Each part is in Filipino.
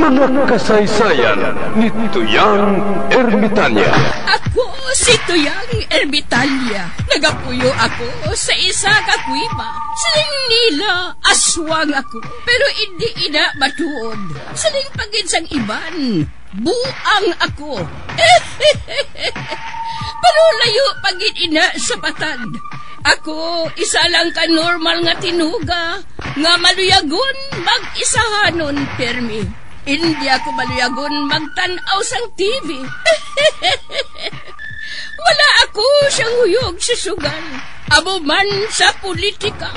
Mga kasaysayan ni Tuyang Ermitanya. Ako si Tuyang Ermitanya. Nagapuyo ako sa isa ka kuiba. Siling nila, aswang ako. Pero hindi ina matuod. Siling pagin sang iban, buang ako. Pero layo pagin ina sa batad. Ako, isa lang ka normal nga tinuga, nga maluyagon mag-isahanon, permi. Hindi ako maluyagon magtanaw sang TV. Wala ako siyang huyog sa sugal, amo man sa politika.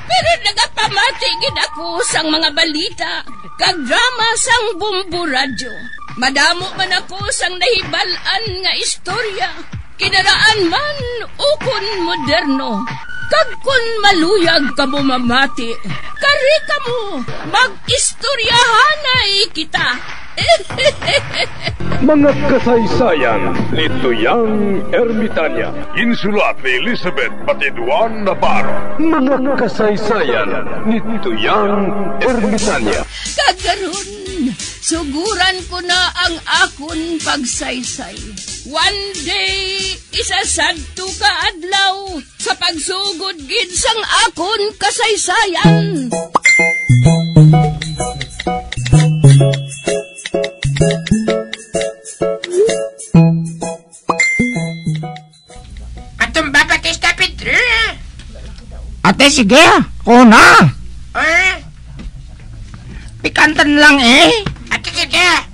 Pero nagapamatagin ako sang mga balita, kag drama sang Bumbu Radyo. Madamo man ako sang nahibalan nga istorya, kinaraan man ukon moderno. Kag kun maluyag ka mo mamati, kari ka mo, mag-istoryahanay kita. Mga kasaysayan ni Tuyang Ermitanya. Insulat ni Elizabeth Batiduan Navarro. Mga kasaysayan ni Tuyang Ermitanya. Kagaron, suguran ko na ang akon pagsaysay. One day, isasadto ka adlaw sa pagsugod gid sang akon kasaysayan. Atong babatista, Pedro. Ate, sige. Oo na. Pikantan lang eh. Ate, sige.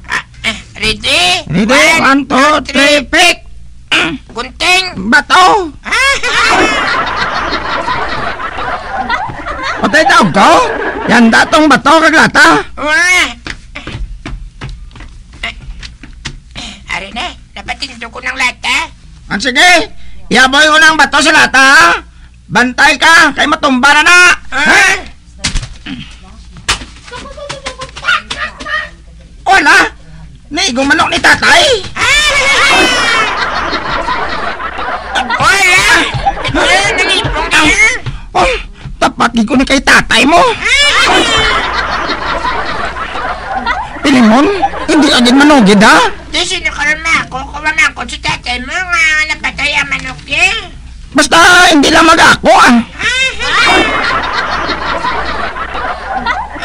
Ready? Ready? 1, 2, 3, pick! Gunting! Bato! Patay daw ko? Yan datong bato kaglata? Ari na, napatinto ko ng lata. Sige, iyaboy ko ng bato sa lata. Bantay ka, kay matumba na. Wala! Naigong manok ni tatay! Wala! Nalipong ka! Oh, tapagi ko na kay tatay mo! Pilimon, hindi agad manugid ha? Di sino ka naman ako, kumamakot si tatay mo nga napatay ang manok eh. Basta hindi lang mag-ako ah!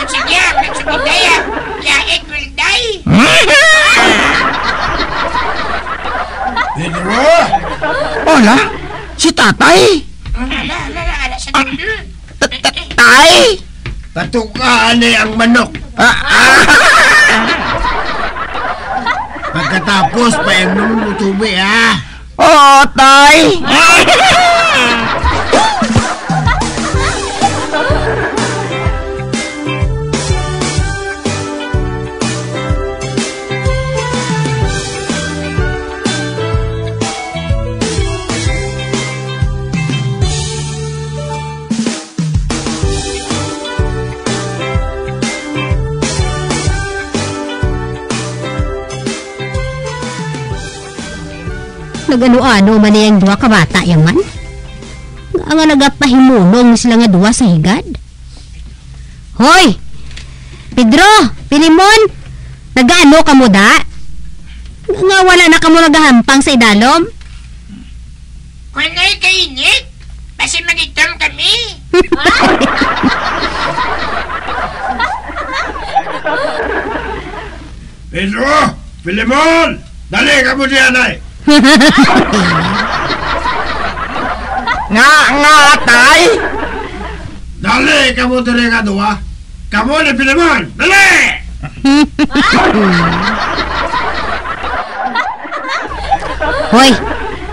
Sige, nagsugidaya. Kaya it will die. Pedro! Wala, si tatay! Ala, sa dulo. Tay! Patukaan eh ang manok. Pagkatapos, painom mo tubi, ha? Oo, tay! Nagano-ano man niyang duwa ka bata yaman? Nga nagapahimunong sila nga duwa sa higad. Hoy! Pedro! Pilimon! Nagaano ka mo da? Nga wala na ka mo nagahampang sa idalom? Kung na'y kainit, basi magitom kami. Pedro! Pilimon! Dali ka mo diyan, ay! Nga, tay! Dali ka mo dali ka doon, ha? Kamu ni Pilimon! Dali! Hoy!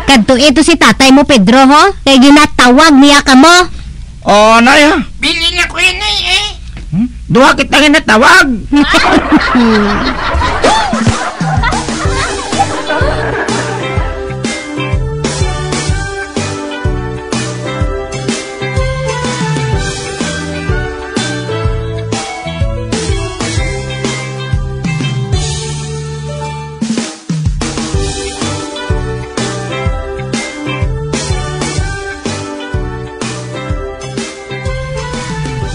Kadto ito si tatay mo, Pedro, ho? Kaya ginatawag niya ka mo. Oo, nay ha? Bili na ko yun eh. Duha kita nga natawag!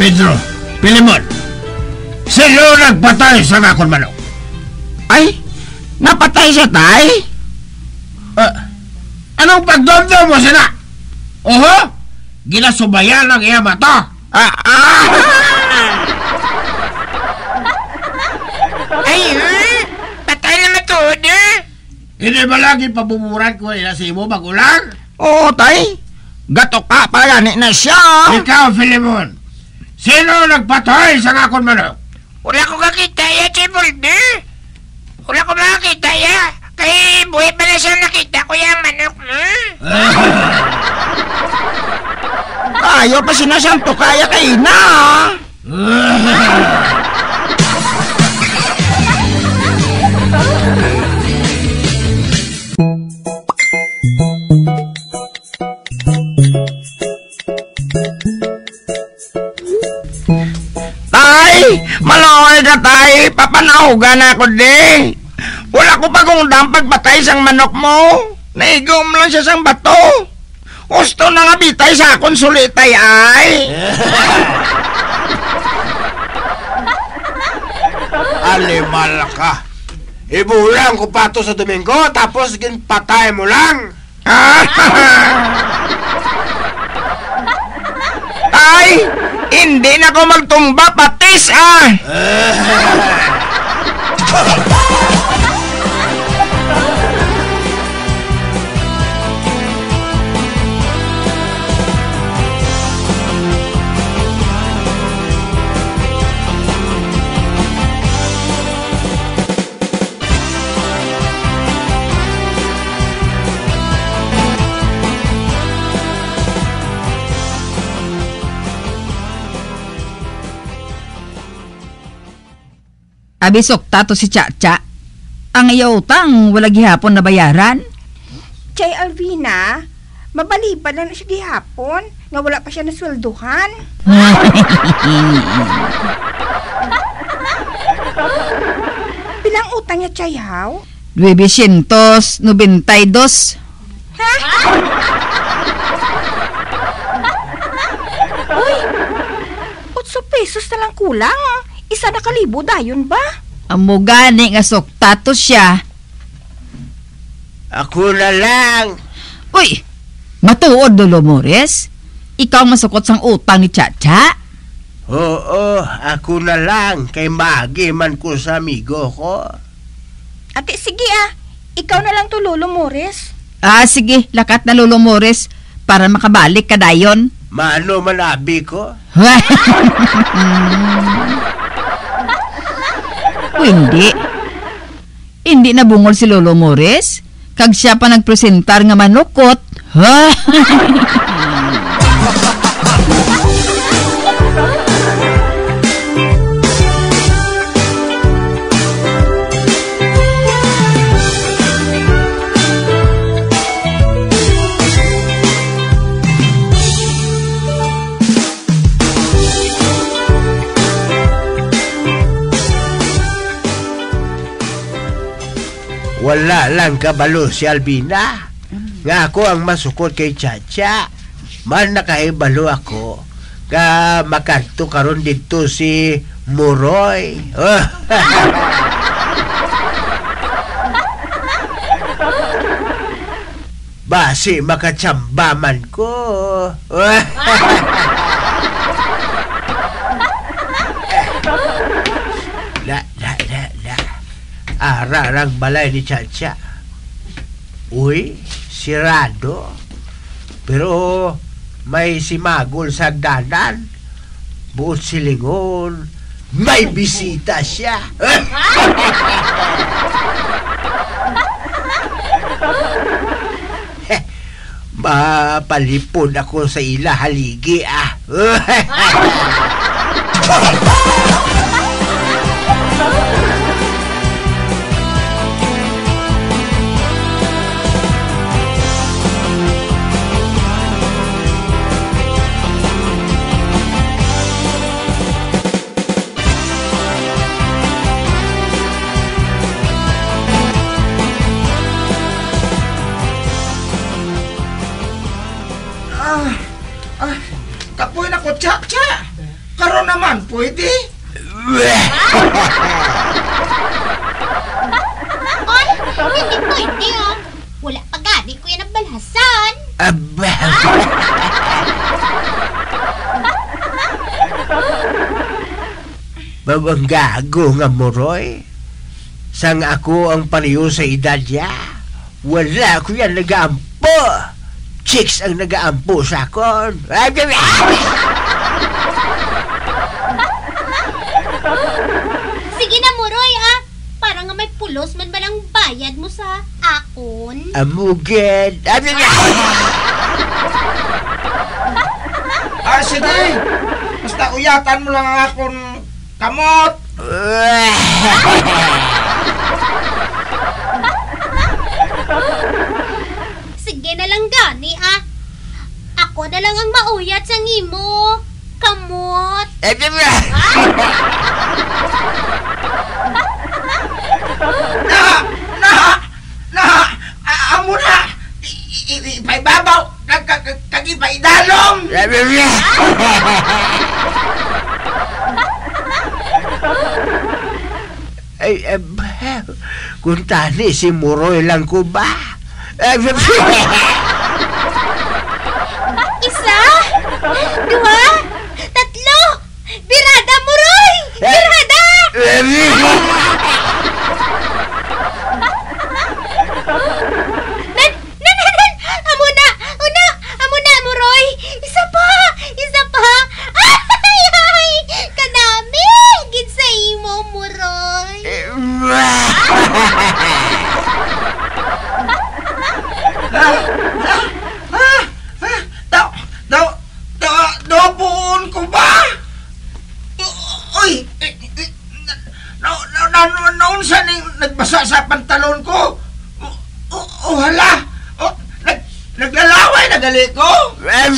Pedro, Pilimon, sino nagpatay sa akong manok? Ay, napatay siya, tay? Anong pagdomdom mo siya na? Oho, ginasubayan ng iya mata. Ay, patay na matuod Hindi ba lagi pabuburan ko nila sa imo magulang? Oo, tay. Gato ka pala gani na siya. Ikaw, Filemon, sino nagpatay sa akong manok? Wala ko kakita ya, Chibulde. Wala ko makakita ya. Kay buhay pa na siya nakita ko yung manok mo. Ayaw pa sinasanto kaya kay na. Maloy ka tay, papanahugan ako di. Wala ko pagundang pagbatay sang manok mo. Naigom lang siya sang bato. Gusto na nga bitay sa akong sulitay ay. Alimal ka. Ibulang ko pa to sa Domingo, tapos patay mo lang. Ay, hindi na ako magtumba patis Abisok tato si Chacha. Ang iya utang wala gihapon na bayaran. Chay Alvina, mabalipan na siya gihapon nga wala pa siya nasweldohan. Bilang utang niya, Chay, haw? 992. Ha? Uy, 8 pesos na lang kulang. 1,000 dayon ba? Amo gani nga soktato siya. Ako na lang. Uy, matuod Dolores. Ikaw masukot sang utang ni Chacha. Oo, ako na lang. Kay magi man ko sa amigo ko. Ate, sige ikaw na lang to, Lolo Mores. Sige, lakat na Lolo Mores para makabalik ka dayon. Maano manabi ko? Hindi na bungol si Lolo Mores. Kag siya pa nagpresentar nga manukot. Wala lang kabalo si Albina. Nga ako ang masukot kay Chacha. Man nakaibalo ako. Ka makanto karon dito si Muroy. Basi makatsamba man ko. Ararang balay ni Chacha. Uy, sirado. Pero may simagol sa danan. Buot silingon. May bisita siya. Mapalipod ako sa ila haligi Kapoy na ko, Chacha. Karon naman, pwede. Ang gago nga Muroy. Sang ako ang pareho sa edad niya, wala ko yan nag-aampo. Chicks ang nag-aampo sa akon. Sige na, Muroy, para nga may pulos man ba lang bayad mo sa akon? Amugid. Sige. Basta uyatan mo lang ang akong kamot. Sige na lang gani, Ako na lang ang mauyat sa ngimo. Kamot. Amo na. Ipaibabaw. Kagipaidalong. Ay, kung tani si Muroy lang ko ba? Isa, dua, tatlo. Birada, Muroy! Birada! Amo na, Muroy! Isa pa! Ay! Kadami! Gid sa imo, Muroy! Doon ko ba? Uy! Noon sa nagbasa sa pantalon ko? Hala! Naglalaway na gali ko? Nan!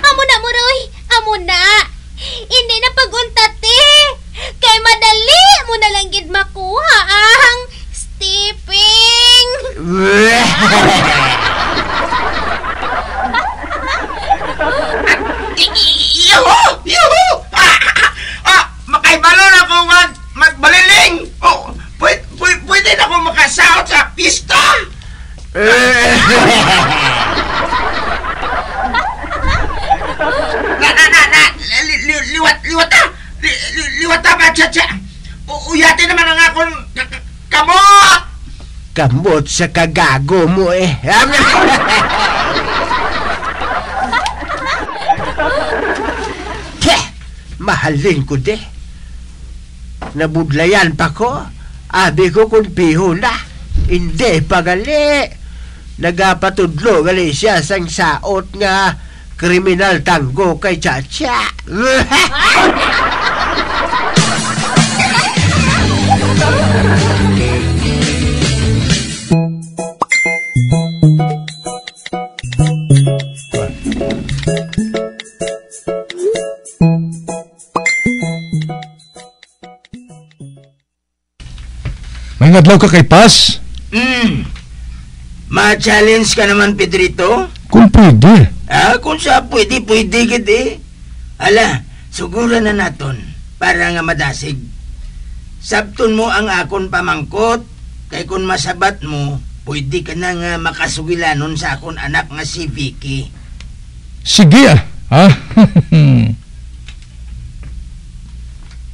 Amo na, Muroy! Amo na! Hindi na paguntate! Kay madali mo na lang gid makuha ang stepping! Yuhu! Makaibalo na ako magbaliling! Pwede na ako makasahot sa pista! Liwata ba, Chacha? Uyati naman ang akong kamot! Kamot sa kagago mo Mahalin ko de. Nabudlayan pa ko. Abi ko kung piho na. Hindi pagali. Nagapatudlo gali siya sang saot nga kriminal tanggo kay Chacha. May ngadlaw ka kay Paz? Ma-challenge ka naman, Pedrito? Kung pwede. Kung sa pwede gid. Ala, suguro na naton para nga madasig. Sabton mo ang akon pamangkot, kay kung masabat mo, pwede ka na nga makasugilanon sa akon anak nga si Vicky. Sige ha?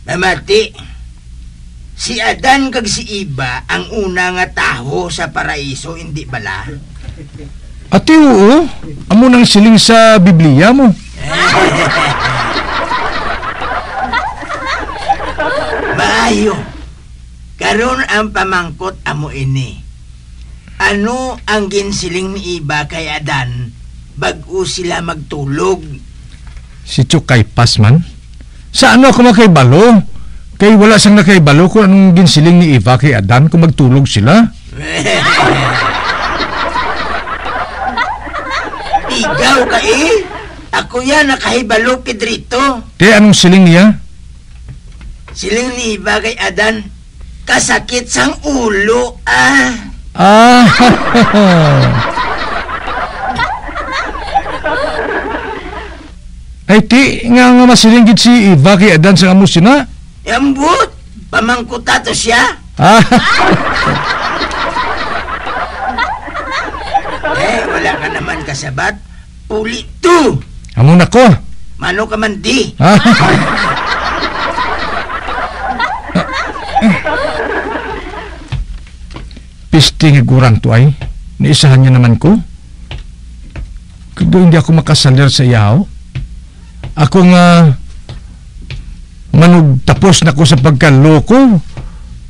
Mamati, si Adan kag si Iba ang una nga taho sa paraiso, hindi bala? Ati oo, amo nang siling sa Biblia mo. Maayo, karon ang pamangkot amo ini. Ano ang ginsiling ni Iba kay Adan bag-o sila magtulog? Si Chukay Paz man? Saan ako makaibalo? Kay wala sang nakaibalo kung anong ginsiling ni Eva kay Adan kung magtulog sila. Ikaw ka Ako yan nakahibalo, Pedrito. Te, anong siling niya? Siling ni Eva kay Adan, kasakit sang ulo, Ay, ti, nga masiling gid si Eva kay Adan sa amo sina. Yambut, pamangkutato siya. Ah. Wala ka naman kasabat. Uli to. Amo na ko. Mano ka man di. Ha? Piste nga gurang to ay. Naisahan niya naman ko. Kado hindi ako makasalir sa iyaw. Ako nga manug tapos na ko sa pagkaloko.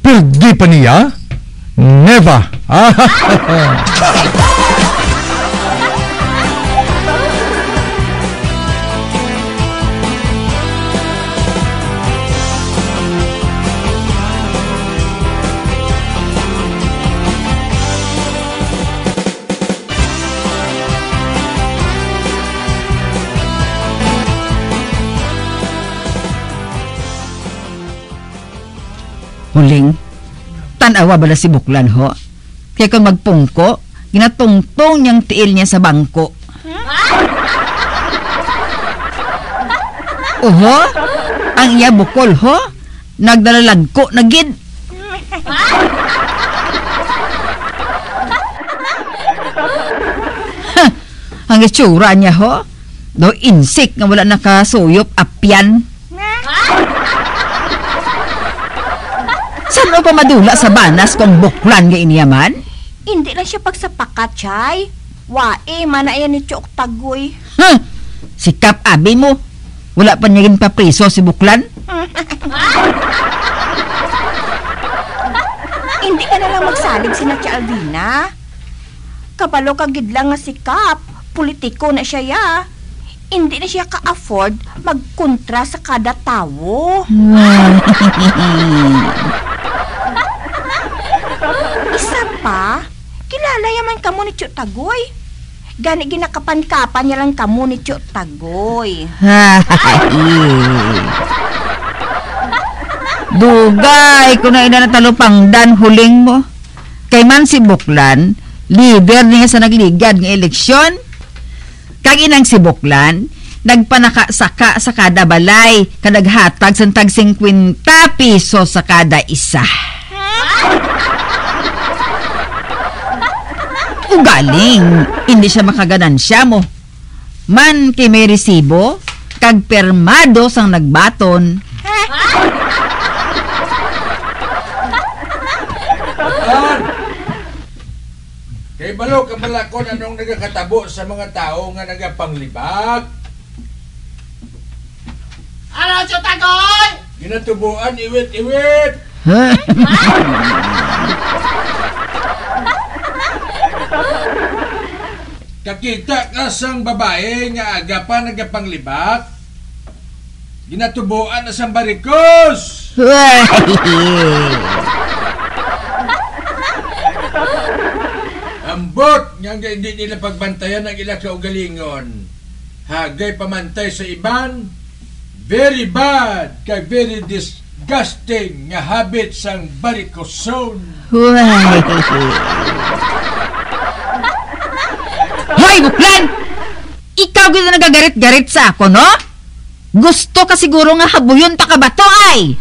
Pero di pa niya. Never. Huling, tanawa bala si Buklan ho. Kaya kung magpungko, ginatungtong niyang tiil niya sa bangko. Oho, ang iya bukol ho, nagdalalagko na gid. Ang itsura niya ho, do insik nga wala nakasuyop apyan. Saan pa madula sa banas kung Buklan nga iniyaman? Hindi lang siya pagsapakat, Chay. Wae, mana yan ni Chok Tagoy. Sikap abi mo. Wala pa niya papriso si Buklan? Hindi ka na lang magsalig si na Tia Alvina. Kabalo kagid lang nga sikap. Politiko na siya ya. Hindi na siya ka-afford magkontra sa kada tawo. Isa pa, kilala yaman kamo ni Chok Tagoy. Gani ginakapan-kapan niya lang kamo ni Chok Tagoy. Dugay ko na inatalupang dan huling mo. Kay man si Buklan, leader niya sa nagligad ng eleksyon. Kag inang si Buklan, nagpanakasaka sa kada balay, kadaghatag santag 50 piso sa kada isa. Ugaling, hindi siya makaganansya mo. Man kay may resibo, kag permado sang nagbaton. Kay balo ka balakon anong nagakatabo sa mga tao nga nagapanglibak. Ano, Chok Tagoy? Ginatubuan iwit-iwit. Kakita ka sang babae nga aga pa nagapanglibak. Ginatubuan na sang barikos. Ambot nga hindi nila pagbantayan ang ilang kaugalingon. Hagay pamantay sa iban. Very bad kay very disgusting nga habit sang barikoson. Hoy, Buklan! Ikaw gito nagagarit-garit sa ako, no? Gusto ka siguro nga habuyon ta ka ba to, ay?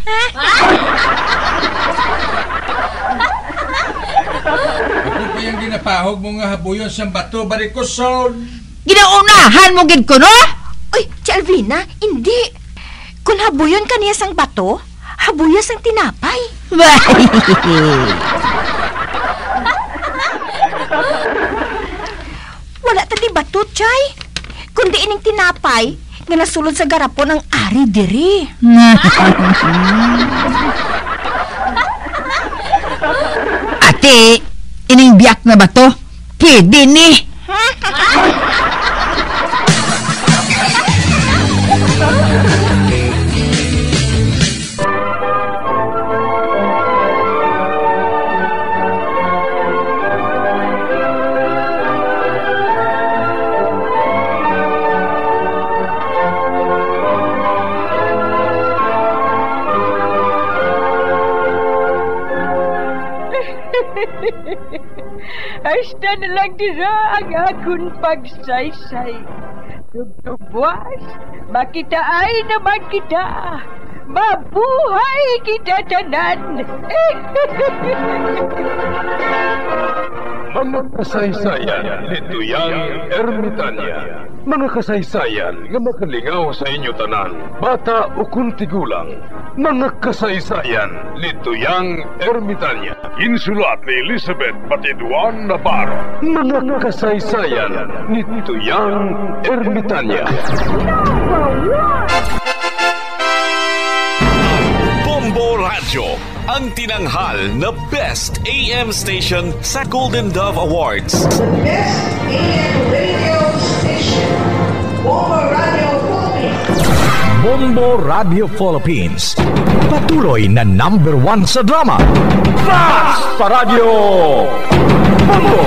Ako pa yung ginapahog mo nga habuyon sa bato barikoson. Ginaunahan mo gid ko, no? Uy, Tia Alvina, hindi. Kung habuyon ka niya sang bato, habuyon sang tinapay. Wala tadi bato, Chay. Kundi ining tinapay, nga nasulod sa garapon ang ari diri. Ate, ining biyak na ba to? Pwede ni. Hasta na lang dira ang akong pagsaysay. Tugtugwas, makitaan naman kita. Mabuhay kita tanan. Mga kasaysayan ni Tuyang Ermitanya. Mga kasaysayan nga makalingaw sa inyo tanan, bata o kuntigulang. Mga kasaysayan ni Tuyang Ermitanya. Insulat ni Elizabeth Batiduan Navarro. Mga kasaysayan ni Tuyang Ermitanya. Bombo Radio, ang tinanghal na Best AM Station sa Golden Dove Awards. Best AM Radio Station, Bombo Radio Philippines. Bombo Radio Philippines, patuloy na #1 sa drama. Basta Radio Bombo!